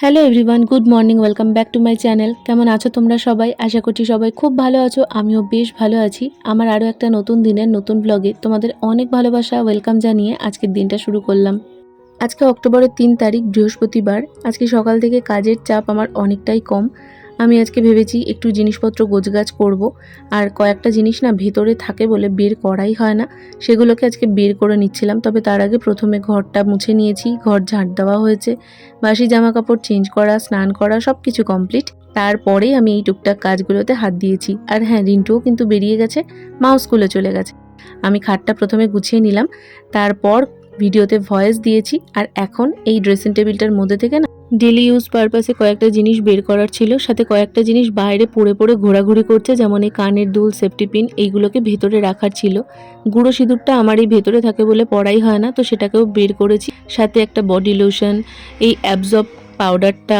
Hello everyone, good morning, welcome back to my channel. কেমন আছো তোমরা সবাই? আশা করছি সবাই খুব ভালো আছো। আমিও বেশ ভালো আছি। আমার আরও একটা নতুন দিনের নতুন ব্লগে তোমাদের অনেক ভালোবাসা ওয়েলকাম জানিয়ে আজকের দিনটা শুরু করলাম। আজকে অক্টোবরের 3 তারিখ, বৃহস্পতিবার। আজকে সকাল থেকে কাজের চাপ আমার অনেকটাই কম। আমি আজকে ভেবেছি একটু জিনিসপত্র গোছগাছ করব। আর কয়েকটা জিনিস না ভেতরে থাকে বলে বের করাই হয় না, সেগুলোকে আজকে বের করে নিচ্ছিলাম। তবে তার আগে প্রথমে ঘরটা মুছে নিয়েছি, ঘর ঝাড় দেওয়া হয়েছে, বাসি জামা কাপড় চেঞ্জ করা, স্নান করা সব কিছু কমপ্লিট। তারপরেই আমি এই টুকটাক কাজগুলোতে হাত দিয়েছি। আর হ্যাঁ, রিন্টুও কিন্তু বেরিয়ে গেছে, মাও স্কুলে চলে গেছে। আমি খাটটা প্রথমে গুছিয়ে নিলাম, তারপর ভিডিওতে ভয়েস দিয়েছি। আর এখন এই ড্রেসিং টেবিলটার মধ্যে থেকে না ডেলি ইউজ পারপাসে কয়েকটা জিনিস বের করার ছিল, সাথে কয়েকটা জিনিস বাইরে পড়ে পড়ে ঘোরাঘুরি করছে, যেমন এই কানের দুল, সেফটি পিন, এইগুলোকে ভেতরে রাখার ছিল। গুঁড়ো সিঁদুরটা আমার এই ভেতরে থাকে বলে পড়াই হয় না, তো সেটাকেও বের করেছি। সাথে একটা বডি লোশন, এই অ্যাবজর্ব পাউডারটা,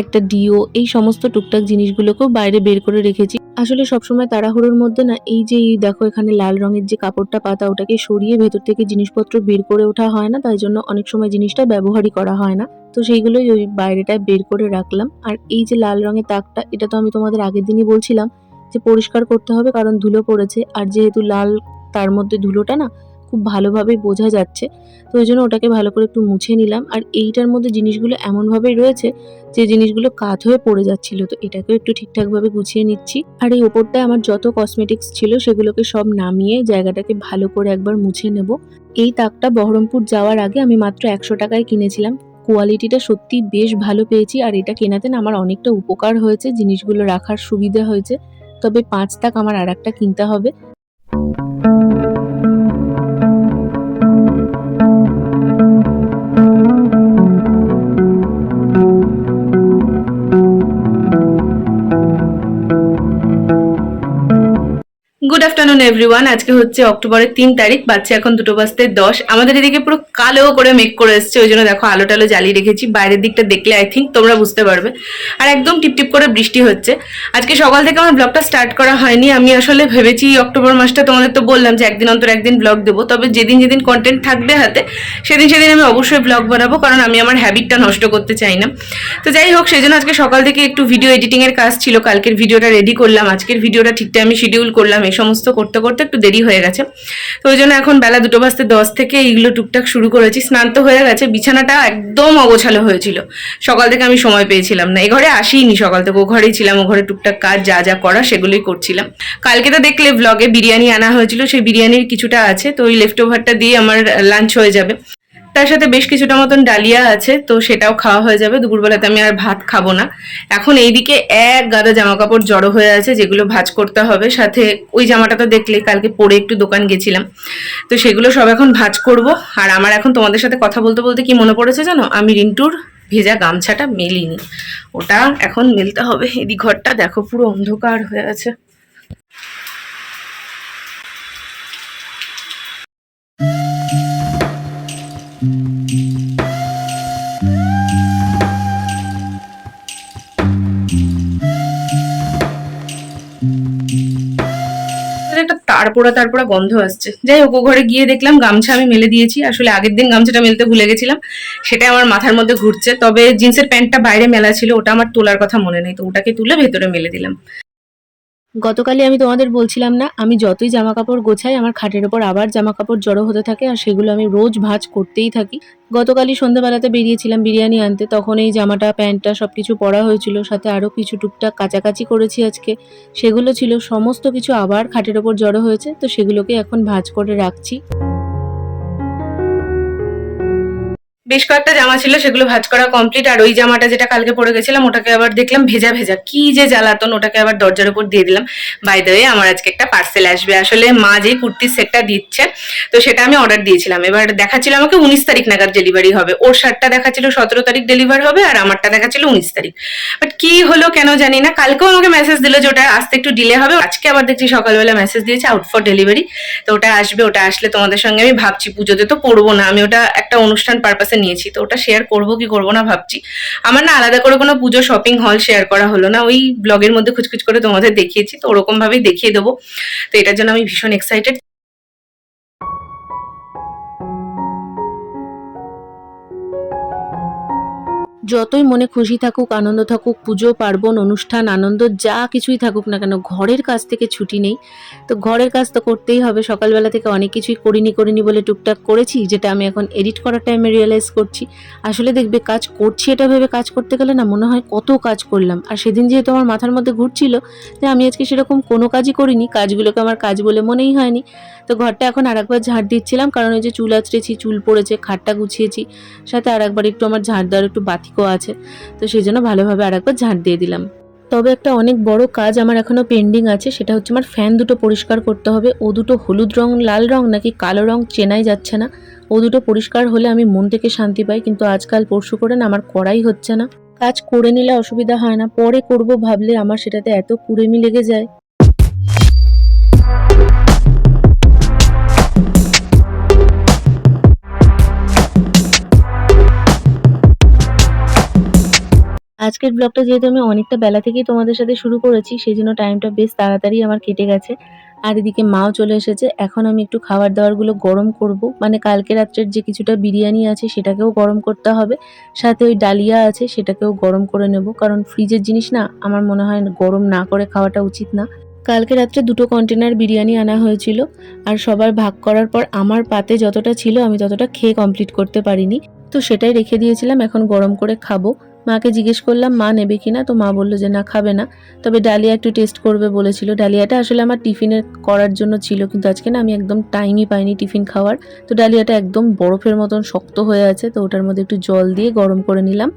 একটা ডিও, এই সমস্ত টুকটাক জিনিসগুলোকেও বাইরে বের করে রেখেছি। আসলে সবসময় তাড়াহুড়োর মধ্যে না এই দেখো এখানে লাল রঙের যে কাপড়টা পাতা, ওটাকে সরিয়ে ভেতর থেকে জিনিসপত্র বের করে ওঠা হয় না, তাই জন্য অনেক সময় জিনিসটা ব্যবহারই করা হয় না। তো সেইগুলোই ওই বাইরেটায় বের করে রাখলাম। আর এই যে লাল রঙের তাকটা, এটা তো আমি তোমাদের আগের দিনই বলছিলাম যে পরিষ্কার করতে হবে, কারণ ধুলো পড়েছে। আর যেহেতু লাল, তার মধ্যে ধুলোটা না খুব ভালোভাবেই বোঝা যাচ্ছে, তো ওই জন্য ওটাকে ভালো করে একটু মুছে নিলাম। আর এইটার মধ্যে জিনিসগুলো এমনভাবেই রয়েছে যে জিনিসগুলো কাত হয়ে পড়ে যাচ্ছিল, তো এটাকেও একটু ঠিকঠাকভাবে গুছিয়ে নিচ্ছি। আর এই ওপরটায় আমার যত কসমেটিক্স ছিল সেগুলোকে সব নামিয়ে জায়গাটাকে ভালো করে একবার মুছে নেব। এই তাকটা বহরমপুর যাওয়ার আগে আমি মাত্র 100 টাকায় কিনেছিলাম। কোয়ালিটিটা সত্যি বেশ ভালো পেয়েছি, আর এটা কেনাতে না আমার অনেকটা উপকার হয়েছে, জিনিসগুলো রাখার সুবিধা হয়েছে। তবে 5 তাক আমার আর একটা কিনতে হবে। Good afternoon everyone. আজকে হচ্ছে অক্টোবরের 3 তারিখ, বাচ্চা এখন 2:10। আমাদের এদিকে পুরো কালো করে মেঘ করে এসছে, ওই জন্য দেখো আলো টালো জ্বালিয়ে রেখেছি। বাইরের দিকটা দেখলে আই থিঙ্ক তোমরা বুঝতে পারবে। আর একদম টিপটিপ করে বৃষ্টি হচ্ছে। আজকে সকাল থেকে আমার ব্লগটা স্টার্ট করা হয়নি। আমি আসলে ভেবেছি অক্টোবর মাসটা, তোমাদের তো বললাম যে একদিন অন্তর একদিন ব্লগ দেবো, তবে যেদিন যেদিন কন্টেন্ট থাকবে হাতে সেদিন সেদিন আমি অবশ্যই ব্লগ বানাবো, কারণ আমি আমার হ্যাবিটটা নষ্ট করতে চাই না। তো যাই হোক, সেই জন্য আজকে সকাল থেকে একটু ভিডিও এডিটিং এর কাজ ছিল। কালকের ভিডিওটা রেডি করলাম, আজকের ভিডিওটা ঠিক টাইমে শিডিউল করলাম, এই সমস্ত করতে করতে একটু দেরি হয়ে গেছে। তো ওই জন্য এখন বেলা 2:10 থেকে এইগুলো টুকটাক শুরু করেছি। স্নান তো হয়ে গেছে, বিছানাটা একদম অগোছালো হয়েছিল। সকাল থেকে আমি সময় পেয়েছিলাম না, এ ঘরে আসিনি সকাল থেকে, ও ঘরেই ছিলাম। ও ঘরে টুকটাক কাজ যা যা করা সেগুলোই করছিলাম। কালকে তো দেখলে ব্লগে বিরিয়ানি আনা হয়েছিল, সেই বিরিয়ানির কিছুটা আছে, তো ওই লেফট ওভারটা দিয়ে আমার লাঞ্চ হয়ে যাবে। তার সাথে বেশ কিছুটা মতন ডালিয়া আছে, তো সেটাও খাওয়া হয়ে যাবে। দুপুরবেলাতে আমি আর ভাত খাবো না। এখন এইদিকে এক গাদা জামা কাপড় জড়ো হয়ে আছে, যেগুলো ভাঁজ করতে হবে। সাথে ওই জামাটা তো দেখলে কালকে পরে একটু দোকান গেছিলাম, তো সেগুলো সব এখন ভাঁজ করব। আর আমার এখন তোমাদের সাথে কথা বলতে বলতে কি মনে পড়েছে জানো, আমি রিন্টুর ভেজা গামছাটা মেলিনি, ওটা এখন মেলতে হবে। এদিক ঘরটা দেখো পুরো অন্ধকার হয়ে আছে। একটা তারপোড়া গন্ধ আসছে। যাই হোক, ও ঘরে গিয়ে দেখলাম গামছা আমি মেলে দিয়েছি। আসলে আগের দিন গামছাটা মেলতে ভুলে গেছিলাম, সেটা আমার মাথার মধ্যে ঘুরছে। তবে জিন্সের প্যান্টটা বাইরে মেলা ছিল, ওটা আমার তোলার কথা মনে নেই, তো ওটাকে তুলে ভেতরে মেলে দিলাম। গতকালই আমি তোমাদের বলছিলাম না, আমি যতই জামা কাপড় গোছাই আমার খাটের ওপর আবার জামা কাপড় জড়ো হতে থাকে, আর সেগুলো আমি রোজ ভাঁজ করতেই থাকি। গতকালই সন্ধ্যাবেলাতে বেরিয়েছিলাম বিরিয়ানি আনতে, তখন এই জামাটা প্যান্টটা সবকিছু পরা হয়েছিল, সাথে আরও কিছু টুকটাক কাচাকাচি করেছি আজকে, সেগুলো ছিল। সমস্ত কিছু আবার খাটের ওপর জড়ো হয়েছে, তো সেগুলোকে এখন ভাঁজ করে রাখছি। বেশ কয়েকটা জামা ছিল, সেগুলো ভাঁজ করা কমপ্লিট। আর ওই জামাটা যেটা কালকে পরে গেছিলাম, ওটাকে আবার দেখলাম ভেজা ভেজা, কি যে জ্বালাতন, ওটাকে আবার দরজার উপর দিয়ে দিলাম। বাই দ্য ওয়ে, আমার আজকে একটা পার্সেল আসবে। আসলে মা যেই কুর্তির সেটটা দিচ্ছে, তো সেটা আমি অর্ডার দিয়েছিলাম। এবার দেখাচ্ছিল আমাকে 19 তারিখ নাগাদ ডেলিভারি হবে। ওর শার্টটা দেখাচ্ছিল 17 তারিখ ডেলিভার হবে, আর আমারটা দেখাচ্ছিল 19 তারিখ। বাট কি হলো কেন জানি না, কালকেও আমাকে মেসেজ দিল যে ওটা আসতে একটু ডিলে হবে। আজকে আবার দেখছি সকালবেলা মেসেজ দিয়েছে আউট ফর ডেলিভারি। তো ওটা আসবে, ওটা আসলে তোমাদের সঙ্গে আমি ভাবছি, পুজোতে তো পরবো না, আমি ওটা একটা অনুষ্ঠান পারপাসে নিয়েছি, তো ওটা শেয়ার করবো কি করবো না ভাবছি। আমার না আলাদা করে কোনো পুজো শপিং হল শেয়ার করা হলো না, ওই ব্লগের মধ্যে খুচখুচ করে তোমাদের দেখিয়েছি, তো ওরকম ভাবেই দেখিয়ে দেবো। তো এটার জন্য আমি ভীষণ এক্সাইটেড। যতই মনে খুশি থাকুক, আনন্দ থাকুক, পুজো পার্বণ অনুষ্ঠান আনন্দ যা কিছুই থাকুক না কেন, ঘরের কাজ থেকে ছুটি নেই। তো ঘরের কাজ তো করতেই হবে। সকালবেলা থেকে অনেক কিছুই করিনি বলে টুকটাক করেছি, যেটা আমি এখন এডিট করার টাইমে রিয়েলাইজ করছি। আসলে দেখবে কাজ করছি এটা ভেবে কাজ করতে গেলে না মনে হয় কত কাজ করলাম। আর সেদিন যেহেতু আমার মাথার মধ্যে ঘুরছিল যে আমি আজকে সেরকম কোনো কাজই করিনি, কাজগুলোকে আমার কাজ বলে মনেই হয়নি। তো ঘরটা এখন আরেকবার ঝাড় দিচ্ছিলাম, কারণ ওই যে চুল আঁচড়েছি, চুল পড়েছে, খাটটা গুছিয়েছি, সাথে আরেকবার একটু আমার ঝাড় দেওয়ার একটু বাতিকও আছে। তো সেই জন্য ভালোভাবে আরেকবার ঝাড় দিয়ে দিলাম। তবে একটা অনেক বড় কাজ আমার এখনও পেন্ডিং আছে, সেটা হচ্ছে আমার ফ্যান দুটো পরিষ্কার করতে হবে। ও দুটো হলুদ রং, লাল রং নাকি কালো রং চেনাই যাচ্ছে না। ও দুটো পরিষ্কার হলে আমি মন থেকে শান্তি পাই, কিন্তু আজকাল পরশু করে না আমার করাই হচ্ছে না। কাজ করে নিলে অসুবিধা হয় না, পরে করব ভাবলে আমার সেটাতে এত কুড়েমি লেগে যায়। আজকের ব্লগটা যেহেতু আমি অনেকটা বেলা থেকেই তোমাদের সাথে শুরু করেছি, সেই জন্য টাইমটা বেশ তাড়াতাড়ি আমার কেটে গেছে। আর এদিকে মাও চলে এসেছে। এখন আমি একটু খাবার দাবারগুলো গরম করব, মানে কালকে রাত্রের যে কিছুটা বিরিয়ানি আছে সেটাকেও গরম করতে হবে, সাথে ওই ডালিয়া আছে সেটাকেও গরম করে নেব, কারণ ফ্রিজের জিনিস না আমার মনে হয় গরম না করে খাওয়াটা উচিত না। কালকে রাত্রে 2টো কন্টেনার বিরিয়ানি আনা হয়েছিল, আর সবার ভাগ করার পর আমার পাতে যতটা ছিল আমি ততটা খেয়ে কমপ্লিট করতে পারিনি। তো সেটাই রেখে দিয়েছিলাম, এখন গরম করে খাবো। মাকে জিজ্ঞেস করলাম মা নেবে কিনা, তো মা বললো যে না খাবে না, তবে ডালিয়া একটু টেস্ট করবে বলেছিল। ডালিয়াটা আসলে আমার টিফিনে করার জন্য ছিল, কিন্তু আজকে না আমি একদম টাইমই পাইনি টিফিন খাওয়ার। তো ডালিয়াটা একদম বরফের মতন শক্ত হয়ে আছে, তো ওটার মধ্যে একটু জল দিয়ে গরম করে নিলাম।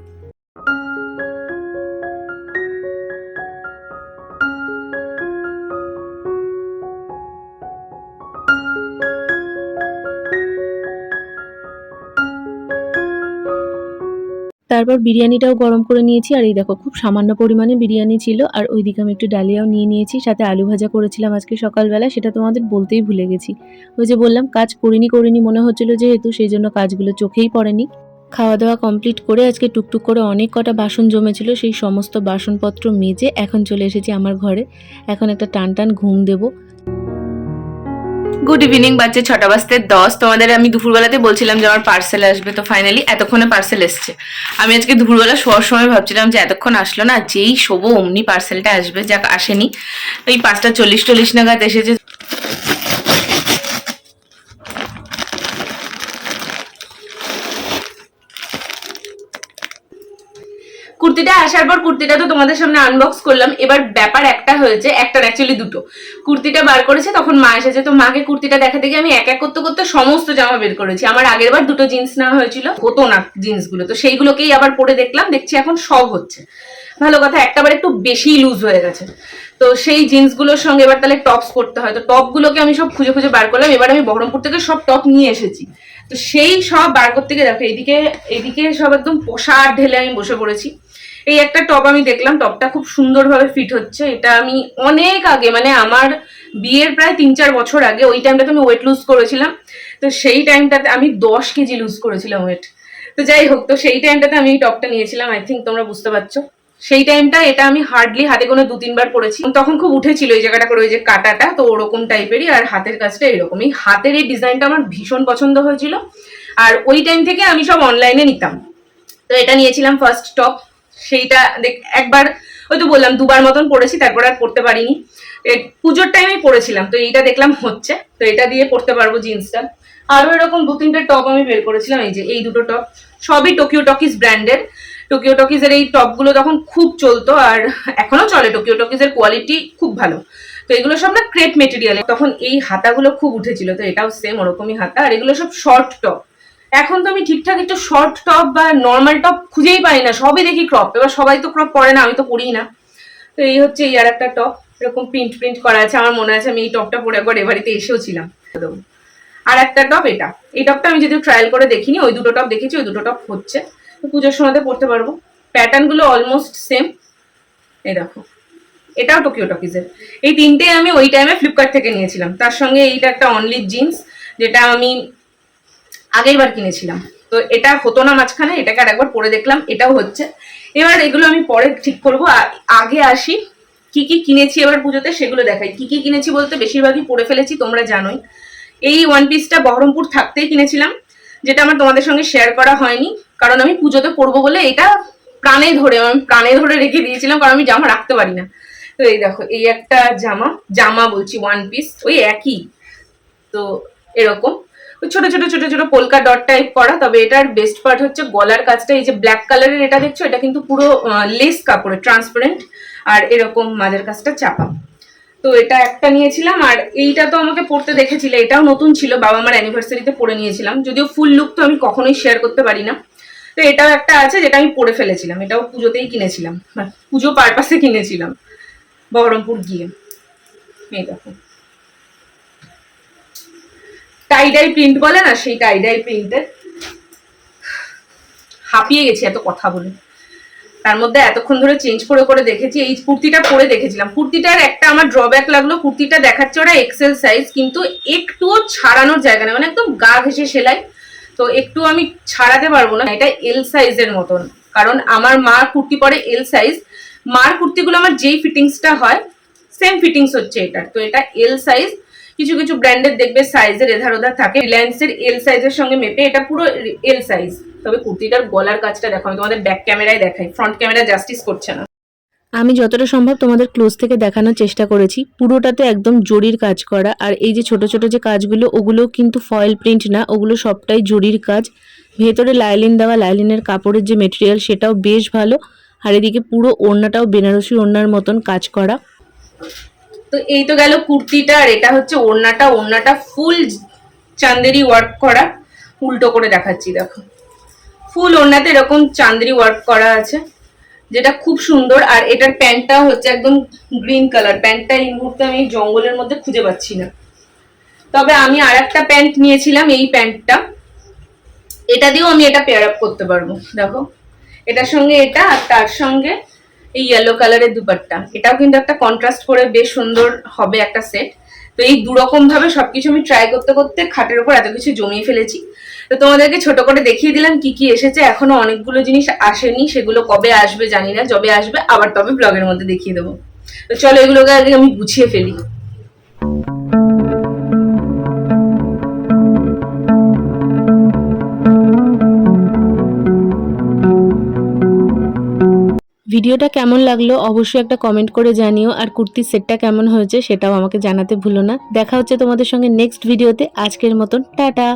তারপর বিরিয়ানিটাও গরম করে নিয়েছি, আর এই দেখো খুব সামান্য পরিমাণে বিরিয়ানি ছিল, আর ওইদিকে আমি একটু ডালিয়াও নিয়ে নিয়েছি, সাথে আলু ভাজা করেছিলাম আজকে সকালবেলা, সেটা তোমাদের বলতেই ভুলে গেছি। ওই যে বললাম কাজ করিনি মনে হচ্ছিল, যেহেতু সেই জন্য কাজগুলো চোখেই পড়েনি। খাওয়া দাওয়া কমপ্লিট করে আজকে টুকটুক করে অনেক কটা বাসন জমেছিল, সেই সমস্ত বাসনপত্র মেজে এখন চলে এসেছি আমার ঘরে। এখন একটা টান ঘুম দেবো। গুড ইভিনিং, বাজে 6:10। তোমাদের আমি দুপুরবেলাতে বলছিলাম যে আমার পার্সেল আসবে, তো ফাইনালি এতক্ষণে পার্সেল এসছে। আমি আজকে দুপুরবেলা শোয়ার সময় ভাবছিলাম যে এতক্ষণ আসলো না, যেই শোবো অমনি পার্সেলটা আসবে, যাক আসেনি। ওই 5:40 নাগাদ এসেছে। কুর্তিটা আসার পর কুর্তিটা তো তোমাদের সামনে আনবক্স করলাম। এবার ব্যাপার একটা হয়েছে, একটার অ্যাকচুয়ালি দুটো। কুর্তিটা বার করেছে, তখন মা এসেছে, তো মাকে কুর্তিটা দেখাতে গিয়ে আমি এক এক করতে করতে সমস্ত জামা বের করেছি। আমার আগের বার 2টো জিন্স নেওয়া হয়েছিল, হতো না জিন্সগুলো, তো সেইগুলোকেই আবার পরে দেখলাম, দেখছি এখন সব হচ্ছে। ভালো কথা, একটাবার একটু বেশি লুজ হয়ে গেছে, তো সেই জিন্সগুলোর সঙ্গে এবার তাহলে টপস পরতে হয়। তো টপগুলোকে আমি সব খুঁজে খুঁজে বার করলাম। এবার আমি বহরমপুর থেকে সব টপ নিয়ে এসেছি, তো সেই সব বার করতে গিয়ে দেখো এদিকে সব একদম পোশাক ঢেলে আমি বসে পড়েছি। এই একটা টপ আমি দেখলাম, টপটা খুব সুন্দরভাবে ফিট হচ্ছে। এটা আমি অনেক আগে, মানে আমার বিয়ের প্রায় 3-4 বছর আগে, ওই টাইমটাতে আমি ওয়েট লুজ করেছিলাম। তো সেই টাইমটাতে আমি 10 কেজি লুজ করেছিলাম ওয়েট। তো যাই হোক, তো সেই টাইমটাতে আমি এই টপটা নিয়েছিলাম, আই থিঙ্ক তোমরা বুঝতে পারছো। সেই টাইমটা এটা আমি হার্ডলি হাতে গোনা 2-3 বার পরেছি, তখন খুব উঠেছিল এই জায়গাটা করে, ওই যে কাটাটা, তো ওরকম টাইপেরই, আর হাতের কাজটা এরকম। এই হাতের এই ডিজাইনটা আমার ভীষণ পছন্দ হয়েছিল, আর ওই টাইম থেকে আমি সব অনলাইনে নিতাম। তো এটা নিয়েছিলাম ফার্স্ট টপ। সেইটা একবার ওই তো বললাম 2বার মতন পড়েছি, তারপর আর পড়তে পারিনি। পুজোর টাইমে পড়েছিলাম, তো এইটা দেখলাম হচ্ছে, তো এটা দিয়ে পড়তে পারবো জিন্সটা। আরো এরকম 2-3টে টপ আমি বের করেছিলাম, এই যে এই 2টো টপ, সবই টোকিও টকিজ ব্র্যান্ডের। টোকিও টকিজের এই টপগুলো তখন খুব চলতো, আর এখনো চলে। টোকিও টকিজের কোয়ালিটি খুব ভালো। তো এগুলো সব না ক্রেপ মেটেরিয়াল। তখন এই হাতাগুলো খুব উঠেছিল, তো এটাও সেম ওরকমই হাতা, আর এগুলো সব শর্ট টপ। এখন তো আমি ঠিকঠাক একটু শর্ট টপ বা নর্মাল টপ খুঁজেই পাই না, সবই দেখি ক্রপ। এবার সবাই তো ক্রপ পরে না, আমি তো পরিই না। তো এই হচ্ছে এই আর একটা টপ, এরকম প্রিন্ট করা আছে। আমার মনে আছে আমি এই টপটা পরে একবার এ বাড়িতে এসেও ছিলাম। আর একটা টপ এটা, এই টপটা আমি যদিও ট্রায়াল করে দেখিনি, ওই 2টো টপ দেখেছি, ওই 2টো টপ হচ্ছে, তো পুজোর সময়তে পরতে পারবো। প্যাটার্ন গুলো অলমোস্ট সেম। এই দেখো, এটাও টোকিও টকিজের। এই 3টে আমি ওই টাইমে ফ্লিপকার্ট থেকে নিয়েছিলাম। তার সঙ্গে এইটা একটা অনলি জিন্স, যেটা আমি আগের বার কিনেছিলাম। তো এটা হতো না মাঝখানে, এটাকে আর একবার পরে দেখলাম, এটাও হচ্ছে। এবার এগুলো আমি পরে ঠিক করবো, আগে আসি কি কি কিনেছি এবার পুজোতে সেগুলো দেখাই। কি কি কিনেছি বলতে বেশিরভাগই পরে ফেলেছি, তোমরা জানোই। এই ওয়ান পিসটা বহরমপুর থাকতেই কিনেছিলাম, যেটা আমার তোমাদের সঙ্গে শেয়ার করা হয়নি, কারণ আমি পুজোতে পরবো বলে এটা আমি প্রাণে ধরে রেখে দিয়েছিলাম, কারণ আমি জামা রাখতে পারি না। তো এই দেখো, এই একটা জামা বলছি, ওয়ান পিস, ওই একই। তো এরকম ছোট ছোট ছোট ছোট পোলকা ডট টাইপ করা, তবে এটার বেস্ট পার্ট হচ্ছে গলার কাজটা। এই যে ব্ল্যাক কালারের এটা দেখছো, এটা কিন্তু পুরো লেস কাপড়ে, ট্রান্সপারেন্ট, আর এরকম মাঝের কাজটা চাপা। তো এটা একটা নিয়েছিলাম। আর এইটা তো আমাকে পড়তে দেখেছিলে, এটাও নতুন ছিল, বাবা আমার অ্যানিভার্সারিতে পরে নিয়েছিলাম, যদিও ফুল লুক তো আমি কখনোই শেয়ার করতে পারি না। তো এটাও একটা আছে যেটা আমি পরে ফেলেছিলাম, এটাও পুজোতেই কিনেছিলাম, পুজো পারপাসে কিনেছিলাম বহরমপুর গিয়ে। এই দেখো, টাইডাই প্রিন্ট বলে না, সেই টাইডাই প্রিন্টের। হাঁপিয়ে গেছি এত কথা বলে, তার মধ্যে এতক্ষণ ধরে চেঞ্জ করে করে দেখেছি। এই কুর্তিটা পরে দেখেছিলাম, কুর্তিটার একটা আমার ড্রব্যাক লাগলো, কুর্তিটা দেখাচ্ছে ওরা এক্সেল সাইজ, কিন্তু একটুও ছাড়ানোর জায়গা নেই, মানে একদম গা ঘেঁষে সেলাই, তো একটু আমি ছাড়াতে পারবো না। এটা এল সাইজের মতন, কারণ আমার মা কুর্তি পরে এল সাইজ, মার কুর্তিগুলো আমার যেই ফিটিংসটা হয় সেম ফিটিংস হচ্ছে এটার, তো এটা এল সাইজ। কিছু কিছু ব্র্যান্ডের দেখবে সাইজের এধার ওধার থাকে, রিলায়েন্সের এল সাইজের সঙ্গে মেপে এটা পুরো এল সাইজ। তবে কুর্তিটার গলার কাজটা দেখো, আমি তোমাদের ব্যাক ক্যামেরায় দেখাই, ফ্রন্ট ক্যামেরা জাস্টিস করছে না। আমি যতটা সম্ভব তোমাদের ক্লোজ থেকে দেখানোর চেষ্টা করেছি, পুরোটাতে একদম জরির কাজ করা। আর এই যে ছোট ছোট যে কাজগুলো, ওগুলো কিন্তু ফয়েল প্রিন্ট না, ওগুলো সবটাই জরির কাজ। ভেতরে লাইলিন দেওয়া, লাইলিনের কাপড়ের যে মেটেরিয়াল সেটাও বেশ ভালো। আর এদিকে পুরো ওড়নাটাও বেনারসি ওড়নার মতন কাজ করা। তো এই তো গেল কুর্তিটা, আর এটা হচ্ছে ওড়নাটা ফুল চান্দেরি ওয়ার্ক করা। উল্টো করে দেখাচ্ছি, দেখো ফুল ওড়নাতে এরকম চান্দেরি ওয়ার্ক করা আছে, যেটা খুব সুন্দর। আর এটার প্যান্টটা হচ্ছে একদম গ্রিন কালার, প্যান্টটা এই মুহূর্তে আমি জঙ্গলের মধ্যে খুঁজে পাচ্ছি না। তবে আমি আর একটা প্যান্ট নিয়েছিলাম, এই প্যান্টটা, এটা দিয়েও আমি এটা পেয়ার আপ করতে পারবো। দেখো, এটার সঙ্গে এটা, আর তার সঙ্গে এই ইয়েলো কালারের দুপাট্টা, এটাও কিন্তু একটা কন্ট্রাস্ট করে বেশ সুন্দর হবে একটা সেট। তো এই দুরকম ভাবে সবকিছু আমি ট্রাই করতে করতে খাটের উপর এত কিছু জমিয়ে ফেলেছি। তো তোমাদেরকে ছোট করে দেখিয়ে দিলাম কি কি এসেছে, এখনো অনেকগুলো জিনিস আসেনি, সেগুলো কবে আসবে জানি না, যবে আসবে আবার তবে ব্লগের মধ্যে দেখিয়ে দেবো। তো চলো এগুলোকে আগে আমি গুছিয়ে ফেলি। ভিডিওটা কেমন লাগলো অবশ্যই একটা কমেন্ট করে জানিও, আর কুর্তির সেটটা কেমন হয়েছে সেটাও আমাকে জানাতে ভুলো না। দেখা হচ্ছে তোমাদের সঙ্গে নেক্সট ভিডিওতে। আজকের মতন টাটা।